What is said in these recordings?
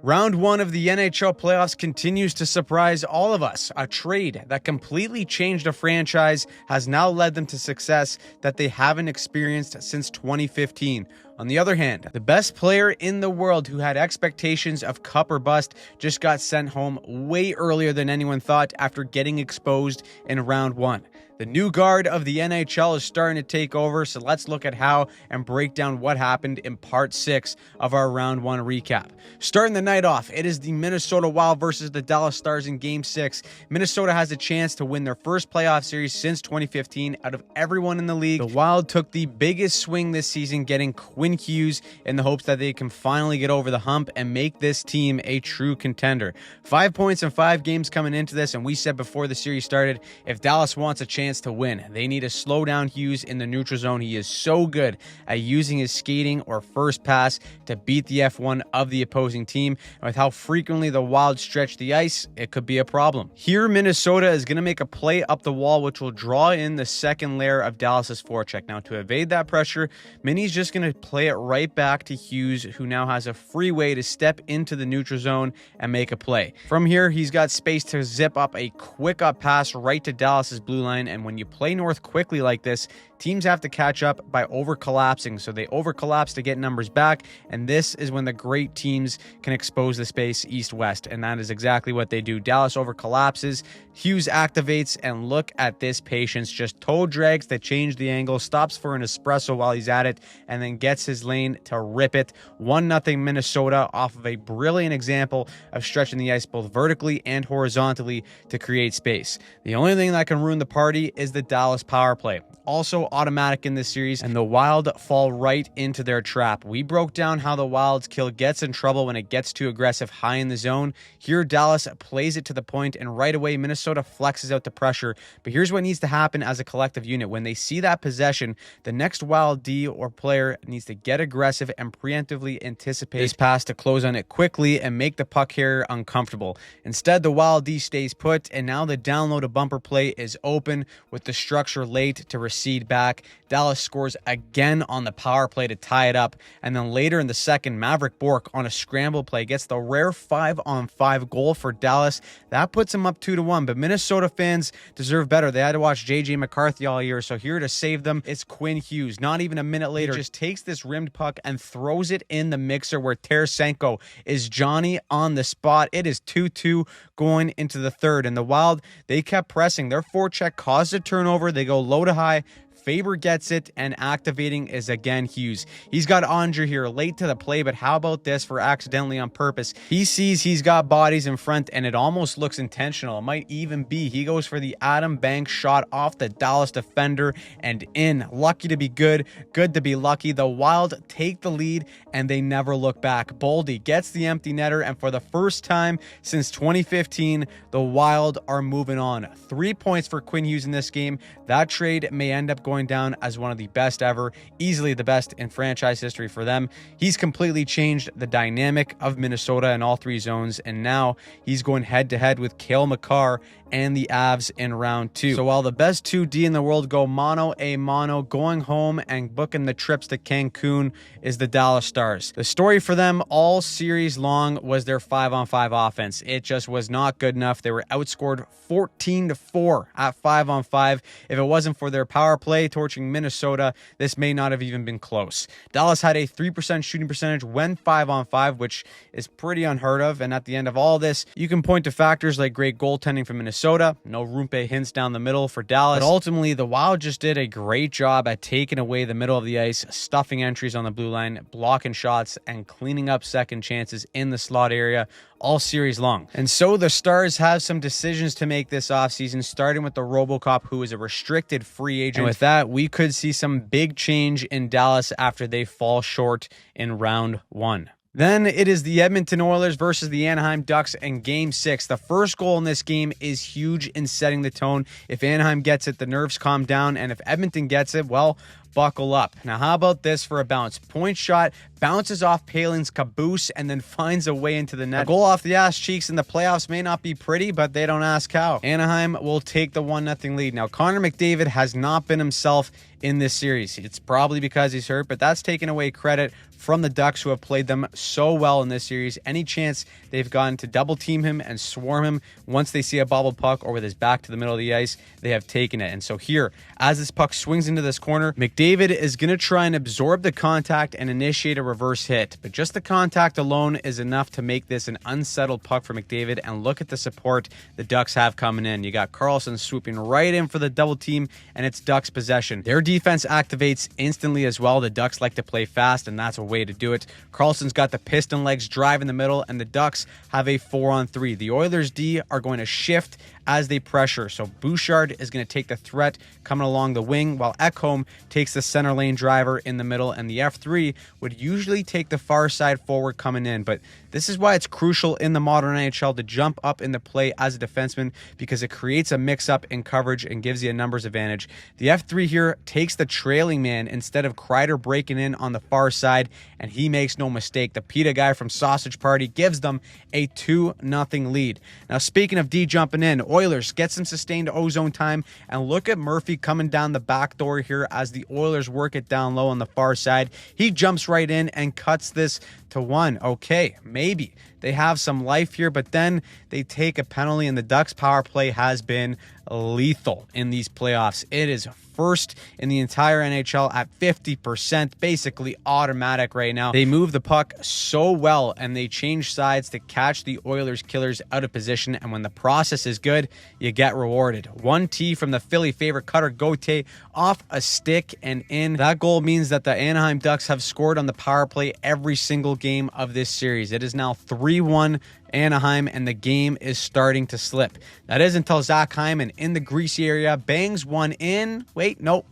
Round one of the NHL playoffs continues to surprise all of us. A trade that completely changed a franchise has now led them to success that they haven't experienced since 2015. On the other hand, the best player in the world who had expectations of cup or bust just got sent home way earlier than anyone thought after getting exposed in round one. The new guard of the NHL is starting to take over, so let's look at how and break down what happened in part 6 of our round 1 recap. Starting the night off, it is the Minnesota Wild versus the Dallas Stars in Game 6. Minnesota has a chance to win their first playoff series since 2015 out of everyone in the league. The Wild took the biggest swing this season, getting Quinn Hughes in the hopes that they can finally get over the hump and make this team a true contender. 5 points in 5 games coming into this, and we said before the series started, if Dallas wants a chance to win, they need to slow down Hughes in the neutral zone. He is so good at using his skating or first pass to beat the F1 of the opposing team. And with how frequently the Wild stretch the ice, it could be a problem. Here, Minnesota is going to make a play up the wall, which will draw in the second layer of Dallas's forecheck. Now, to evade that pressure, Minnie's just going to play it right back to Hughes, who now has a free way to step into the neutral zone and make a play. From here, he's got space to zip up a quick up pass right to Dallas's blue line, and when you play north quickly like this, teams have to catch up by over-collapsing. So they over-collapse to get numbers back, and this is when the great teams can expose the space east-west, and that is exactly what they do. Dallas over-collapses, Hughes activates, and look at this patience. Just toe drags to change the angle, stops for an espresso while he's at it, and then gets his lane to rip it. 1-0 Minnesota off of a brilliant example of stretching the ice both vertically and horizontally to create space. The only thing that can ruin the party is the Dallas power play. Also automatic in this series, and the Wild fall right into their trap. We broke down how the Wild's kill gets in trouble when it gets too aggressive high in the zone. Here, Dallas plays it to the point, and right away, Minnesota flexes out the pressure. But here's what needs to happen as a collective unit. When they see that possession, the next Wild D or player needs to get aggressive and preemptively anticipate this pass to close on it quickly and make the puck carrier uncomfortable. Instead, the Wild D stays put, and now the download a bumper play is open with the structure late to recede back. Dallas scores again on the power play to tie it up, and then later in the second, Maverick Bourque on a scramble play gets the rare 5-on-5 goal for Dallas. That puts them up 2-1, but Minnesota fans deserve better. They had to watch JJ McCarthy all year, so here to save them, it's Quinn Hughes. Not even a minute later, he just takes this rimmed puck and throws it in the mixer where Tarasenko is Johnny on the spot. It is 2-2 going into the third, and the Wild, they kept pressing. Their forecheck caused a turnover. They go low to high. Faber gets it, and activating is again Hughes. He's got Andre here late to the play, but how about this for accidentally on purpose? He sees he's got bodies in front, and it almost looks intentional. It might even be. He goes for the Adam Banks shot off the Dallas defender and in. Lucky to be good, good to be lucky. The Wild take the lead, and they never look back. Boldy gets the empty netter, and for the first time since 2015, the Wild are moving on. 3 points for Quinn Hughes in this game. That trade may end up going down as one of the best ever, easily the best in franchise history for them. He's completely changed the dynamic of Minnesota in all 3 zones, and now he's going head-to-head with Cale Makar and the Avs in round 2. So while the best 2D in the world go mano a mano, going home and booking the trips to Cancun is the Dallas Stars. The story for them all series long was their 5-on-5 offense. It just was not good enough. They were outscored 14-4 at 5-on-5. If it wasn't for their power play torching Minnesota, this may not have even been close. Dallas had a 3% shooting percentage when 5-on-5, which is pretty unheard of. And at the end of all this, you can point to factors like great goaltending from Minnesota, no Rumpe hints down the middle for Dallas. But ultimately, the Wild just did a great job at taking away the middle of the ice, stuffing entries on the blue line, blocking shots, and cleaning up second chances in the slot area all series long. And so the Stars have some decisions to make this offseason, starting with the RoboCop, who is a restricted free agent. And with that, we could see some big change in Dallas after they fall short in round 1. Then it is the Edmonton Oilers versus the Anaheim Ducks in Game 6. The first goal in this game is huge in setting the tone. If Anaheim gets it, the nerves calm down, and if Edmonton gets it, well, buckle up. Now, how about this for a bounce? Point shot bounces off Palin's caboose and then finds a way into the net. A goal off the ass cheeks in the playoffs may not be pretty, but they don't ask how. Anaheim will take the 1-0 lead. Now, Connor McDavid has not been himself in this series. It's probably because he's hurt, but that's taken away credit from the Ducks, who have played them so well in this series. Any chance they've gotten to double team him and swarm him once they see a bobbled puck or with his back to the middle of the ice, they have taken it. And so here, as this puck swings into this corner, McDavid is going to try and absorb the contact and initiate a reverse hit. But just the contact alone is enough to make this an unsettled puck for McDavid. And look at the support the Ducks have coming in. You got Karlsson swooping right in for the double team, and it's Ducks possession. Their defense activates instantly as well. The Ducks like to play fast, and that's a way to do it. Karlsson's got the piston legs drive in the middle, and the Ducks have a 4-on-3. The Oilers D are going to shift as they pressure. So Bouchard is going to take the threat coming along the wing, while Ekholm takes the center lane driver in the middle, and the F3 would usually take the far side forward coming in. But this is why it's crucial in the modern NHL to jump up in the play as a defenseman, because it creates a mix-up in coverage and gives you a numbers advantage. The F3 here takes the trailing man instead of Kreider breaking in on the far side, and he makes no mistake. The PETA guy from Sausage Party gives them a 2-0 lead. Now, speaking of D jumping in, Oilers get some sustained ozone time, and look at Murphy coming down the back door here as the Oilers work it down low on the far side. He jumps right in and cuts this to 1. Okay, maybe they have some life here, but then they take a penalty, and the Ducks power play has been lethal in these playoffs. It is first in the entire NHL at 50%, basically automatic right now. They move the puck so well, and they change sides to catch the Oilers killers out of position, and when the process is good, you get rewarded. 1T from the Philly favorite Cutter Gauthier off a stick and in. That goal means that the Anaheim Ducks have scored on the power play every single game of this series. It is now 3-1 Anaheim, and the game is starting to slip. That is until Zach Hyman in the greasy area bangs one in. Wait, nope,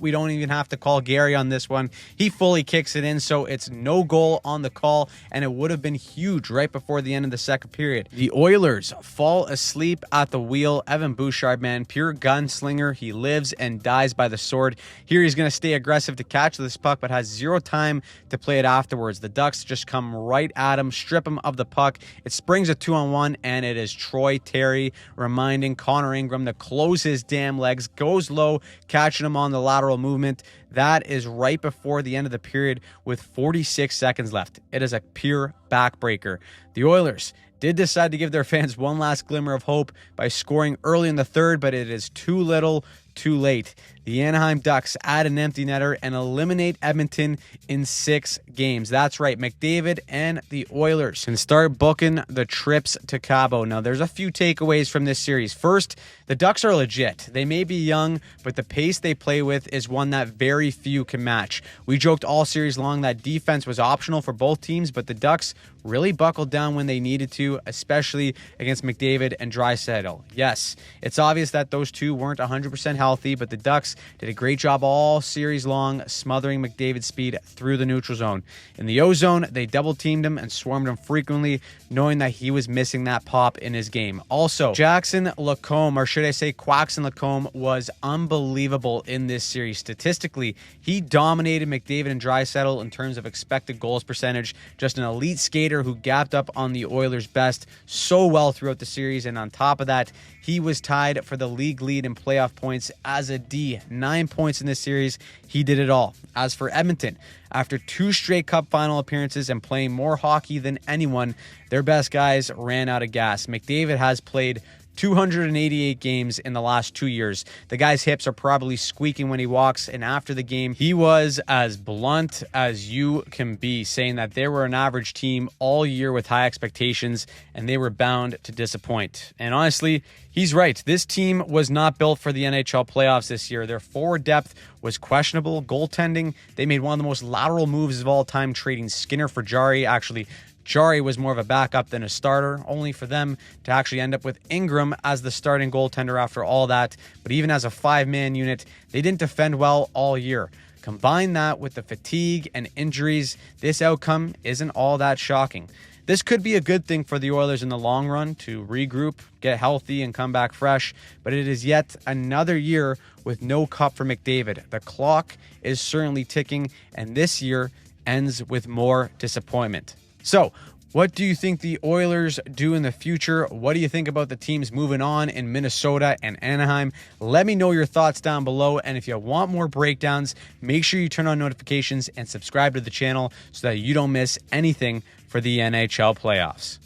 we don't even have to call Gary on this one. He fully kicks it in, so it's no goal on the call, and it would have been huge right before the end of the second period. The Oilers fall asleep at the wheel. Evan Bouchard, man, pure gunslinger. He lives and dies by the sword. Here he's going to stay aggressive to catch this puck, but has zero time to play it afterwards. The Ducks just come right at him, strip him of the puck. It springs a 2-on-1, and it is Troy Terry reminding Connor Ingram to close his damn legs, goes low, catching him on the lateral movement. That is right before the end of the period with 46 seconds left. It is a pure backbreaker. The Oilers did decide to give their fans one last glimmer of hope by scoring early in the third, but it is too little, too late. The Anaheim Ducks add an empty netter and eliminate Edmonton in 6 games. That's right, McDavid and the Oilers can start booking the trips to Cabo. Now, there's a few takeaways from this series. First, the Ducks are legit. They may be young, but the pace they play with is one that very few can match. We joked all series long that defense was optional for both teams, but the Ducks really buckled down when they needed to, especially against McDavid and Draisaitl. Yes, it's obvious that those two weren't 100% healthy, but the Ducks did a great job all series long, smothering McDavid's speed through the neutral zone. In the O-zone, they double-teamed him and swarmed him frequently, knowing that he was missing that pop in his game. Also, Jackson Lacombe, or should I say Quaxon Lacombe, was unbelievable in this series. Statistically, he dominated McDavid and Draisaitl in terms of expected goals percentage. Just an elite skater who gapped up on the Oilers' best so well throughout the series, and on top of that, he was tied for the league lead in playoff points as a D. 9 points in this series. He did it all. As for Edmonton, after 2 straight cup final appearances and playing more hockey than anyone, their best guys ran out of gas. McDavid has played 288 games in the last 2 years. The guy's hips are probably squeaking when he walks, and after the game, he was as blunt as you can be, saying that they were an average team all year with high expectations, and they were bound to disappoint. And honestly, he's right. This team was not built for the NHL playoffs this year. Their forward depth was questionable. Goaltending, they made one of the most lateral moves of all time, trading Skinner for Jari. Actually, Jari was more of a backup than a starter, only for them to actually end up with Ingram as the starting goaltender after all that. But even as a 5-man unit, they didn't defend well all year. Combine that with the fatigue and injuries, this outcome isn't all that shocking. This could be a good thing for the Oilers in the long run to regroup, get healthy, and come back fresh, but it is yet another year with no cup for McDavid. The clock is certainly ticking, and this year ends with more disappointment. So, what do you think the Oilers do in the future? What do you think about the teams moving on in Minnesota and Anaheim? Let me know your thoughts down below. And if you want more breakdowns, make sure you turn on notifications and subscribe to the channel so that you don't miss anything for the NHL playoffs.